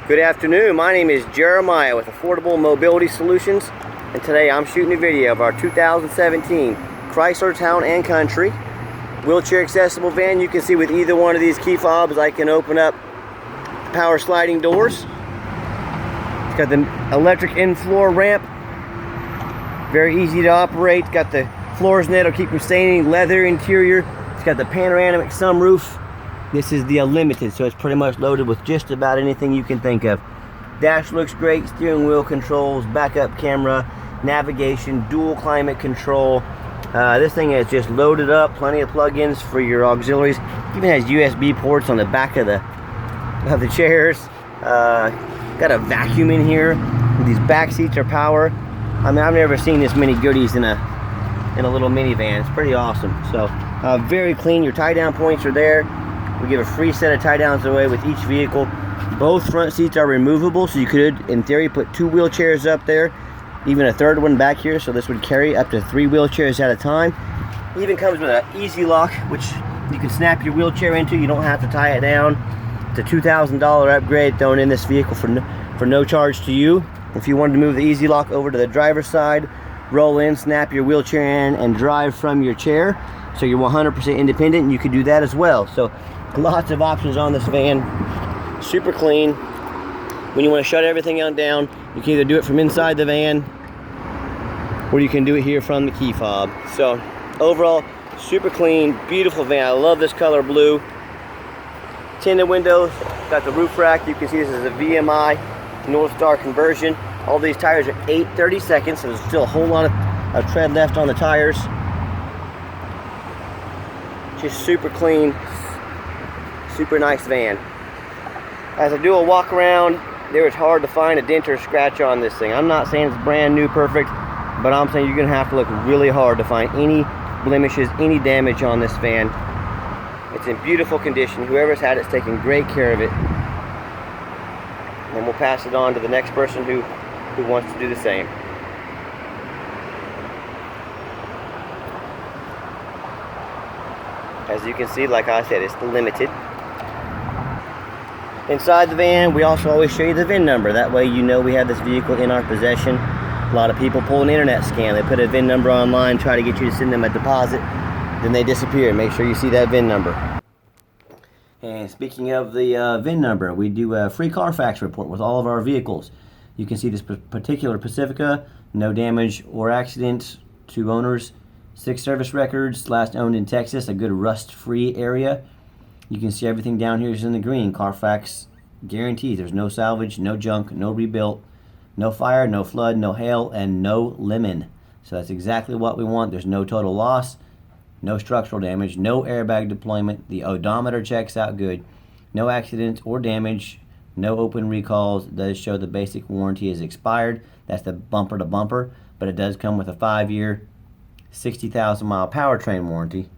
Good afternoon, my name is Jeremiah with Affordable Mobility Solutions, and today I'm shooting a video of our 2017 Chrysler Town & Country wheelchair accessible van. You can see with either one of these key fobs I can open up power sliding doors. It's got the electric in-floor ramp, very easy to operate. It's got the floors in it, it'll keep from staining, leather interior. It's got the panoramic sunroof. This is the Unlimited, so it's pretty much loaded with just about anything you can think of. Dash looks great, steering wheel controls, backup camera, navigation, dual climate control. This thing is just loaded up, plenty of plug-ins for your auxiliaries. Even has USB ports on the back of the chairs. Got a vacuum in here. These back seats are power. I mean, I've never seen this many goodies in a little minivan. It's pretty awesome. So very clean. Your tie down points are there. We give a free set of tie downs away with each vehicle. Both front seats are removable, so you could, in theory, put 2 wheelchairs up there, even a third one back here, so this would carry up to 3 wheelchairs at a time. It even comes with an easy lock, which you can snap your wheelchair into. You don't have to tie it down. It's a $2,000 upgrade thrown in this vehicle for no charge to you. If you wanted to move the easy lock over to the driver's side, roll in, snap your wheelchair in, and drive from your chair, so you're 100% independent, and you could do that as well. So lots of options on this van. Super clean. When you want to shut everything down, you can either do it from inside the van or you can do it here from the key fob. So overall, super clean, beautiful van. I love this color blue. Tinted windows, got the roof rack. You can see this is a VMI North Star conversion. All these tires are 8/32, so there's still a whole lot of tread left on the tires. Just super clean, super nice van. As I do a walk around, there is hard to find a dent or scratch on this thing. I'm not saying it's brand new perfect, but I'm saying you're gonna have to look really hard to find any blemishes, any damage on this van. It's in beautiful condition. Whoever's had it's taken great care of it. And we'll pass it on to the next person who wants to do the same. As you can see, like I said, it's the Limited. Inside the van, we also always show you the VIN number. That way you know we have this vehicle in our possession. A lot of people pull an internet scam. They put a VIN number online, try to get you to send them a deposit, then they disappear. Make sure you see that VIN number. And speaking of the VIN number, we do a free Carfax report with all of our vehicles. You can see this particular Pacifica, no damage or accidents, 2 owners, 6 service records, last owned in Texas, a good rust-free area. You can see everything down here is in the green. Carfax guarantees there's no salvage, no junk, no rebuilt, no fire, no flood, no hail, and no lemon. So that's exactly what we want. There's no total loss, no structural damage, no airbag deployment. The odometer checks out good. No accidents or damage, no open recalls. It does show the basic warranty is expired. That's the bumper to bumper, but it does come with a 5-year, 60,000 mile powertrain warranty,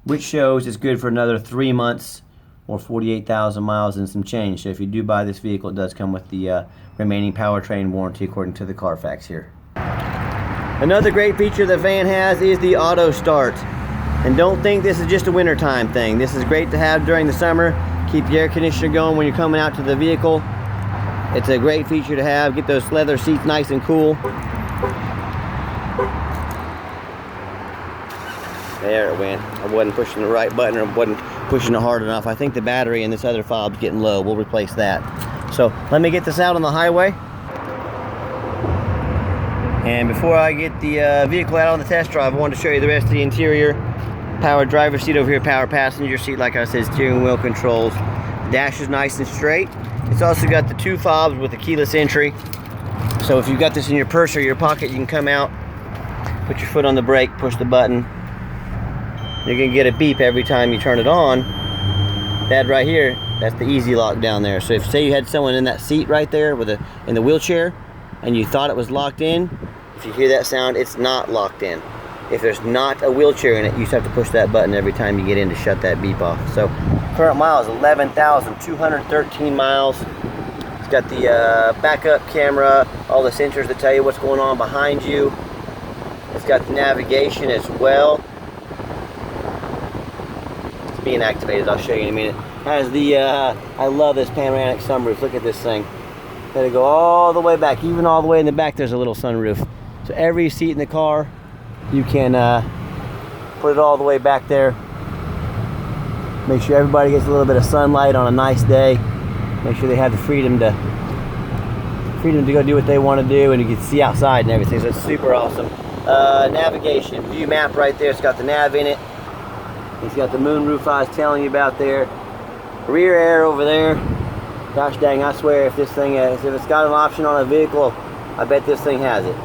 which shows it's good for another 3 months or 48,000 miles and some change. So if you do buy this vehicle, it does come with the remaining powertrain warranty according to the Carfax here. Another great feature the van has is the auto start. And don't think this is just a wintertime thing. This is great to have during the summer. Keep the air conditioner going when you're coming out to the vehicle. It's a great feature to have. Get those leather seats nice and cool. There it went. I wasn't pushing the right button, or wasn't pushing it hard enough. I think the battery in this other fob's getting low. We'll replace that. So let me get this out on the highway. And before I get the vehicle out on the test drive, I wanted to show you the rest of the interior. Power driver's seat over here, power passenger seat, like I said, steering wheel controls. The dash is nice and straight. It's also got the 2 fobs with the keyless entry. So if you've got this in your purse or your pocket, you can come out, put your foot on the brake, push the button. You're gonna get a beep every time you turn it on. That right here, that's the easy lock down there. So if say you had someone in that seat right there in the wheelchair and you thought it was locked in, if you hear that sound, it's not locked in. If there's not a wheelchair in it, you just have to push that button every time you get in to shut that beep off. So current miles 11,213 miles. It's got the backup camera, all the sensors that tell you what's going on behind you. It's got the navigation as well. It's being activated, I'll show you in a minute. Has the, I love this panoramic sunroof. Look at this thing. Let it go all the way back. Even all the way in the back, there's a little sunroof. So every seat in the car, you can put it all the way back there. Make sure everybody gets a little bit of sunlight on a nice day. Make sure they have the freedom to go do what they want to do, and you can see outside and everything. So it's super awesome. Navigation, view map right there. It's got the nav in it. It's got the moonroof I was telling you about there. Rear air over there. Gosh dang, I swear if this thing if it's got an option on a vehicle, I bet this thing has it.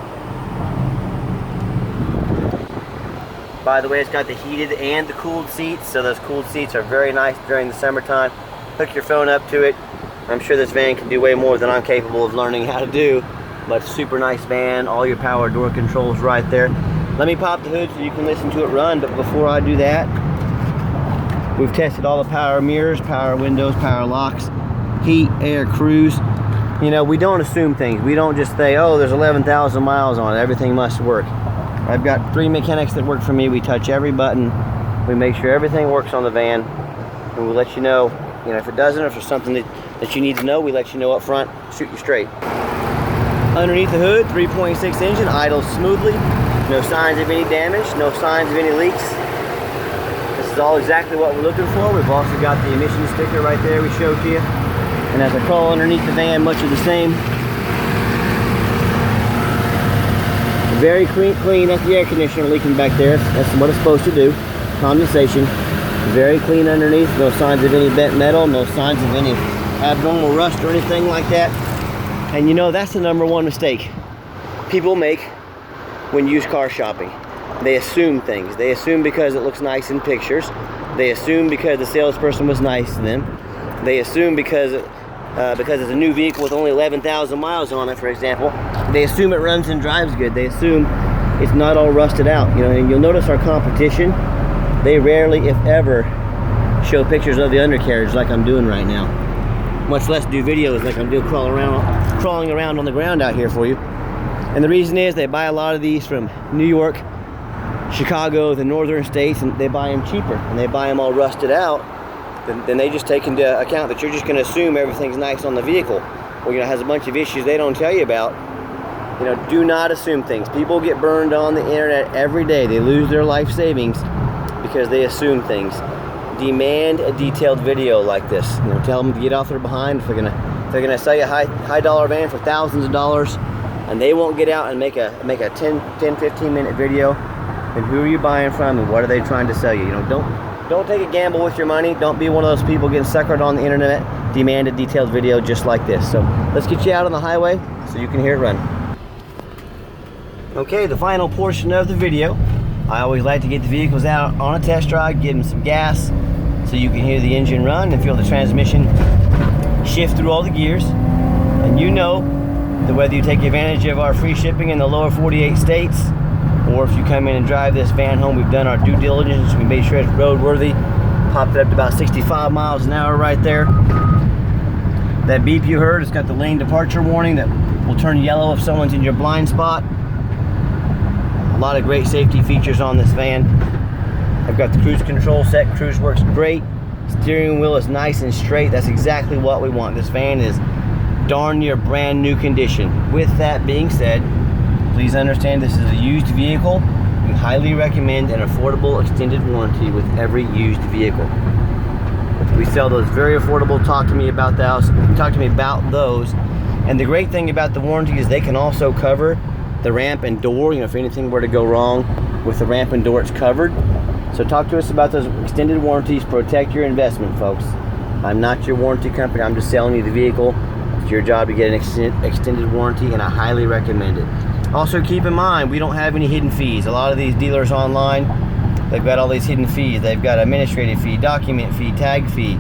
By the way, it's got the heated and the cooled seats, so those cooled seats are very nice during the summertime. Hook your phone up to it. I'm sure this van can do way more than I'm capable of learning how to do, but super nice van. All your power door controls right there. Let me pop the hood so you can listen to it run, but before I do that, we've tested all the power mirrors, power windows, power locks, heat, air, cruise. You know, we don't assume things. We don't just say, oh, there's 11,000 miles on it, everything must work. I've got 3 mechanics that work for me. We touch every button. We make sure everything works on the van, and we'll let you know, if it doesn't, or if there's something that you need to know, we let you know up front, shoot you straight. Underneath the hood, 3.6 engine, idles smoothly. No signs of any damage, no signs of any leaks. This is all exactly what we're looking for. We've also got the emission sticker right there we showed to you. And as I crawl underneath the van, much of the same. Very clean. That's the air conditioner leaking back there. That's what it's supposed to do. Condensation. Very clean underneath. No signs of any bent metal. No signs of any abnormal rust or anything like that. And that's the #1 mistake people make when used car shopping. They assume things. They assume because it looks nice in pictures. They assume because the salesperson was nice to them. They assume because it's a new vehicle with only 11,000 miles on it, for example. They assume it runs and drives good. They assume it's not all rusted out. And you'll notice our competition, they rarely, if ever, show pictures of the undercarriage like I'm doing right now. Much less do videos like I'm doing crawling around on the ground out here for you. And the reason is they buy a lot of these from New York, Chicago, the northern states, and they buy them cheaper, and they buy them all rusted out. Then they just take into account that you're just going to assume everything's nice on the vehicle. Well, it has a bunch of issues they don't tell you about. Do not assume things. People get burned on the internet every day. They lose their life savings because they assume things. Demand a detailed video like this. Tell them to get off their behind. If they're gonna sell you a high dollar van for thousands of dollars, and they won't get out and make a 10-15 minute video, then who are you buying from, and what are they trying to sell you? Don't take a gamble with your money. Don't be one of those people getting suckered on the internet. Demand a detailed video just like this. So let's get you out on the highway so you can hear it run. Okay, the final portion of the video. I always like to get the vehicles out on a test drive, give them some gas so you can hear the engine run and feel the transmission shift through all the gears. And that whether you take advantage of our free shipping in the lower 48 states, or if you come in and drive this van home, we've done our due diligence. We made sure it's roadworthy. Popped it up to about 65 miles an hour right there. That beep you heard, it's got the lane departure warning that will turn yellow if someone's in your blind spot. A lot of great safety features on this van. I've got the cruise control set. Cruise works great. Steering wheel is nice and straight. That's exactly what we want. This van is darn near brand new condition. With that being said, please understand this is a used vehicle. We highly recommend an affordable extended warranty with every used vehicle. We sell those very affordable. Talk to me about those. And the great thing about the warranty is they can also cover the ramp and door. If anything were to go wrong with the ramp and door, it's covered. So talk to us about those extended warranties. Protect your investment, folks. I'm not your warranty company. I'm just selling you the vehicle. It's your job to get an extended warranty, and I highly recommend it. Also keep in mind, we don't have any hidden fees. A lot of these dealers online, they've got all these hidden fees. They've got administrative fee, document fee, tag fee,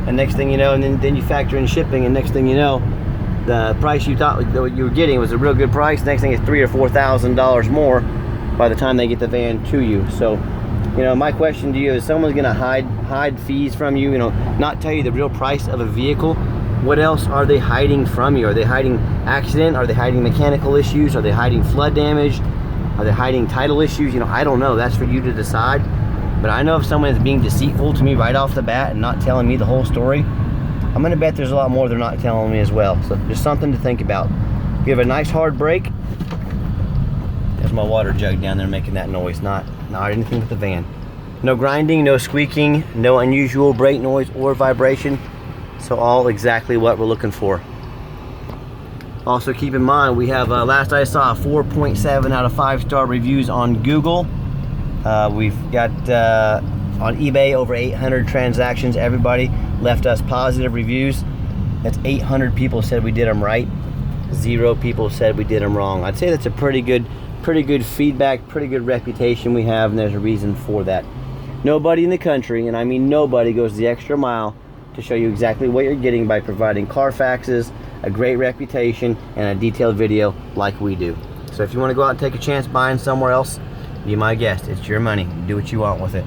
and next thing you know, and then you factor in shipping, and next thing you know, the price you thought you were getting was a real good price. Next thing is $3,000 or $4,000 more by the time they get the van to you. So, my question to you is: someone's going to hide fees from you, not tell you the real price of a vehicle. What else are they hiding from you? Are they hiding accident? Are they hiding mechanical issues? Are they hiding flood damage? Are they hiding title issues? I don't know. That's for you to decide. But I know if someone is being deceitful to me right off the bat and not telling me the whole story, I'm gonna bet there's a lot more they're not telling me as well. So just something to think about. Give a nice hard brake. There's my water jug down there making that noise, not anything with the van. No grinding, no squeaking, no unusual brake noise or vibration. So all exactly what we're looking for. Also keep in mind, we have, last I saw, 4.7 out of 5-star reviews on Google. We've got on eBay over 800 transactions. Everybody left us positive reviews. That's 800 people said we did them right. 0 people said we did them wrong. I'd say that's a pretty good feedback, pretty good reputation we have, and there's a reason for that. Nobody in the country, and I mean nobody, goes the extra mile to show you exactly what you're getting by providing Carfaxes, a great reputation, and a detailed video like we do. So if you want to go out and take a chance buying somewhere else, be my guest. It's your money. Do what you want with it.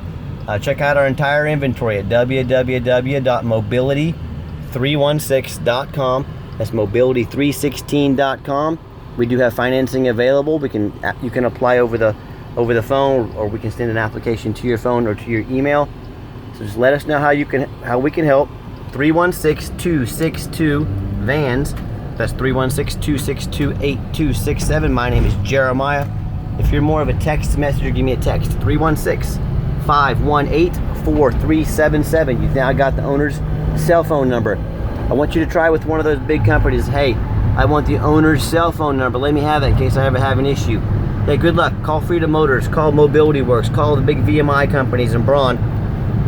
Check out our entire inventory at www.mobility316.com. That's mobility316.com. We do have financing available. You can apply over the phone, or we can send an application to your phone or to your email. So just let us know how we can help. 316-262-VANS. That's 316-262-8267. My name is Jeremiah. If you're more of a text messenger, give me a text. 316-518-4377. You've now got the owner's cell phone number. I want you to try with one of those big companies. Hey, I want the owner's cell phone number. Let me have it in case I ever have an issue. Hey, good luck. Call Freedom Motors. Call Mobility Works. Call the big VMI companies in Braun.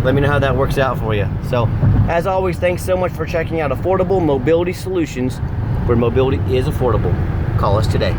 Let me know how that works out for you. So, as always, thanks so much for checking out Affordable Mobility Solutions, where mobility is affordable. Call us today.